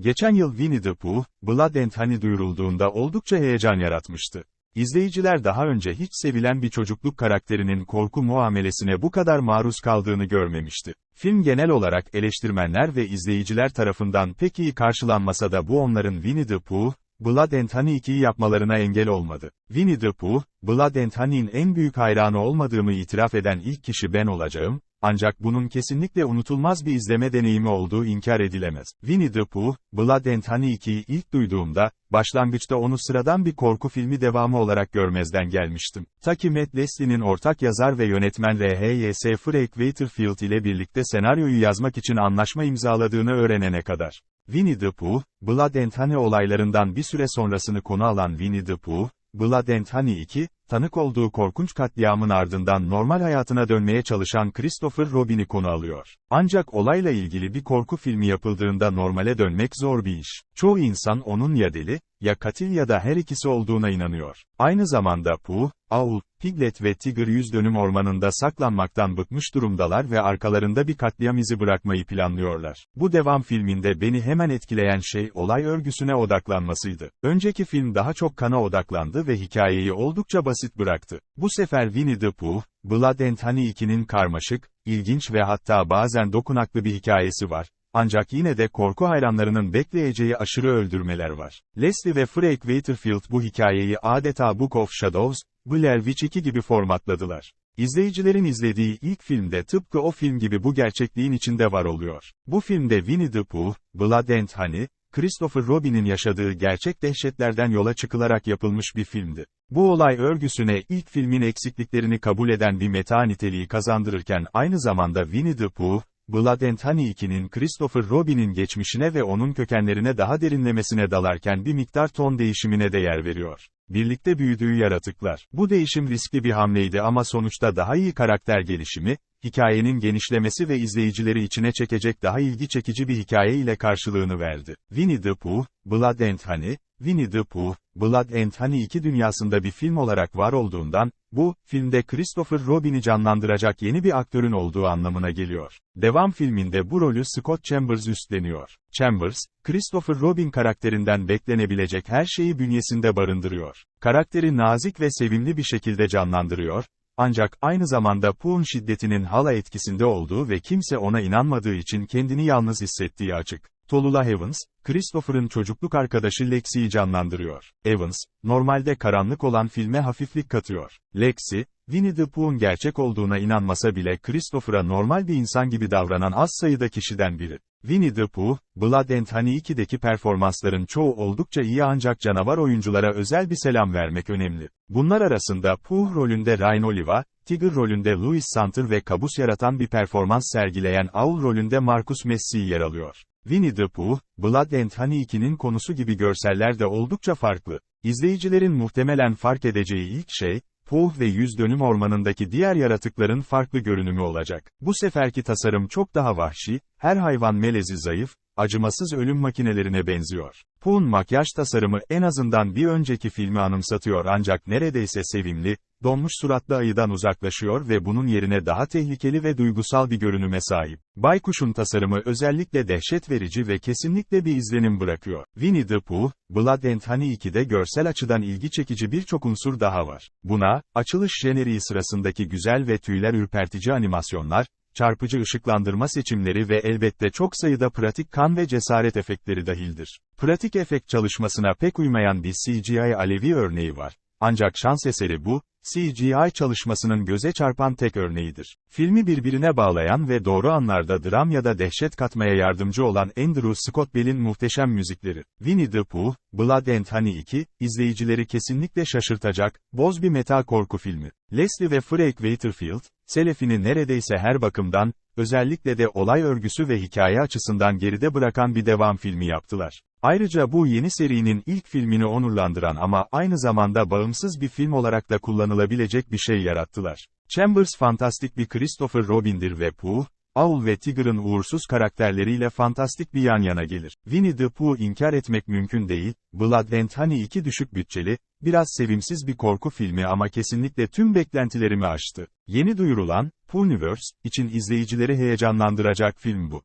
Geçen yıl Winnie the Pooh, Blood and Honey duyurulduğunda oldukça heyecan yaratmıştı. İzleyiciler daha önce hiç sevilen bir çocukluk karakterinin korku muamelesine bu kadar maruz kaldığını görmemişti. Film genel olarak eleştirmenler ve izleyiciler tarafından pek iyi karşılanmasa da bu onların Winnie the Pooh, Blood and Honey 2'yi yapmalarına engel olmadı. Winnie the Pooh, Blood and Honey'in en büyük hayranı olmadığımı itiraf eden ilk kişi ben olacağım, ancak bunun kesinlikle unutulmaz bir izleme deneyimi olduğu inkar edilemez. Winnie the Pooh, Blood and Honey 2'yi ilk duyduğumda, başlangıçta onu sıradan bir korku filmi devamı olarak görmezden gelmiştim. Ta ki Matt Leslie'nin ortak yazar ve yönetmen R.H.Y.S. Frank Waterfield ile birlikte senaryoyu yazmak için anlaşma imzaladığını öğrenene kadar. Winnie the Pooh, Blood and Honey olaylarından bir süre sonrasını konu alan Winnie the Pooh, Blood and Honey 2, tanık olduğu korkunç katliamın ardından normal hayatına dönmeye çalışan Christopher Robin'i konu alıyor. Ancak olayla ilgili bir korku filmi yapıldığında normale dönmek zor bir iş. Çoğu insan onun ya deli, ya katil ya da her ikisi olduğuna inanıyor. Aynı zamanda Pooh, Owl, Piglet ve Tigger 100 dönüm ormanında saklanmaktan bıkmış durumdalar ve arkalarında bir katliam izi bırakmayı planlıyorlar. Bu devam filminde beni hemen etkileyen şey olay örgüsüne odaklanmasıydı. Önceki film daha çok kana odaklandı ve hikayeyi oldukça basit bıraktı. Bu sefer Winnie the Pooh, Blood and Honey 2'nin karmaşık, ilginç ve hatta bazen dokunaklı bir hikayesi var. Ancak yine de korku hayranlarının bekleyeceği aşırı öldürmeler var. Leslie ve Frank Waterfield bu hikayeyi adeta Book of Shadows, Blair Witch 2 gibi formatladılar. İzleyicilerin izlediği ilk filmde tıpkı o film gibi bu gerçekliğin içinde var oluyor. Bu filmde Winnie the Pooh, Blood and Honey, Christopher Robin'in yaşadığı gerçek dehşetlerden yola çıkılarak yapılmış bir filmdi. Bu olay örgüsüne ilk filmin eksikliklerini kabul eden bir meta niteliği kazandırırken aynı zamanda Winnie the Pooh, Blood and Honey 2'nin Christopher Robin'in geçmişine ve onun kökenlerine daha derinlemesine dalarken bir miktar ton değişimine de yer veriyor. Birlikte büyüdüğü yaratıklar. Bu değişim riskli bir hamleydi ama sonuçta daha iyi karakter gelişimi, hikayenin genişlemesi ve izleyicileri içine çekecek daha ilgi çekici bir hikaye ile karşılığını verdi. Winnie the Pooh, Blood and Honey, Winnie the Pooh, Blood and Honey 2 dünyasında bir film olarak var olduğundan, bu, filmde Christopher Robin'i canlandıracak yeni bir aktörün olduğu anlamına geliyor. Devam filminde bu rolü Scott Chambers üstleniyor. Chambers, Christopher Robin karakterinden beklenebilecek her şeyi bünyesinde barındırıyor. Karakteri nazik ve sevimli bir şekilde canlandırıyor, ancak aynı zamanda Pooh'un şiddetinin hala etkisinde olduğu ve kimse ona inanmadığı için kendini yalnız hissettiği açık. Tallulah Evans, Christopher'ın çocukluk arkadaşı Lexi'yi canlandırıyor. Evans, normalde karanlık olan filme hafiflik katıyor. Lexi, Winnie the Pooh'un gerçek olduğuna inanmasa bile Christopher'a normal bir insan gibi davranan az sayıda kişiden biri. Winnie the Pooh, Blood and Honey 2'deki performansların çoğu oldukça iyi ancak canavar oyunculara özel bir selam vermek önemli. Bunlar arasında Pooh rolünde Ryan Oliva, Tigger rolünde Louis Santer ve kabus yaratan bir performans sergileyen Owl rolünde Marcus Messi yer alıyor. Winnie the Pooh, Blood and Honey 2'nin konusu gibi görseller de oldukça farklı. İzleyicilerin muhtemelen fark edeceği ilk şey, Pooh ve 100 dönüm ormanındaki diğer yaratıkların farklı görünümü olacak. Bu seferki tasarım çok daha vahşi, her hayvan melezi zayıf, acımasız ölüm makinelerine benziyor. Pooh'un makyaj tasarımı en azından bir önceki filmi anımsatıyor ancak neredeyse sevimli, donmuş suratlı ayıdan uzaklaşıyor ve bunun yerine daha tehlikeli ve duygusal bir görünüme sahip. Baykuş'un tasarımı özellikle dehşet verici ve kesinlikle bir izlenim bırakıyor. Winnie the Pooh, Blood and Honey 2'de görsel açıdan ilgi çekici birçok unsur daha var. Buna, açılış jeneriği sırasındaki güzel ve tüyler ürpertici animasyonlar, çarpıcı ışıklandırma seçimleri ve elbette çok sayıda pratik kan ve cesaret efektleri dahildir. Pratik efekt çalışmasına pek uymayan bir CGI Alevi örneği var. Ancak şans eseri bu, CGI çalışmasının göze çarpan tek örneğidir. Filmi birbirine bağlayan ve doğru anlarda dram ya da dehşet katmaya yardımcı olan Andrew Scott Bell'in muhteşem müzikleri. Winnie the Pooh, Blood and Honey 2, izleyicileri kesinlikle şaşırtacak, boz bir meta korku filmi. Leslie ve Frank Waterfield, selefini neredeyse her bakımdan, özellikle de olay örgüsü ve hikaye açısından geride bırakan bir devam filmi yaptılar. Ayrıca bu yeni serinin ilk filmini onurlandıran ama aynı zamanda bağımsız bir film olarak da kullanılabilecek bir şey yarattılar. Chambers fantastik bir Christopher Robin'dir ve Pooh, Owl ve Tigger'ın uğursuz karakterleriyle fantastik bir yan yana gelir. Winnie the Pooh inkar etmek mümkün değil, Blood and Honey 2 düşük bütçeli, biraz sevimsiz bir korku filmi ama kesinlikle tüm beklentilerimi aştı. Yeni duyurulan, Poohniverse için izleyicileri heyecanlandıracak film bu.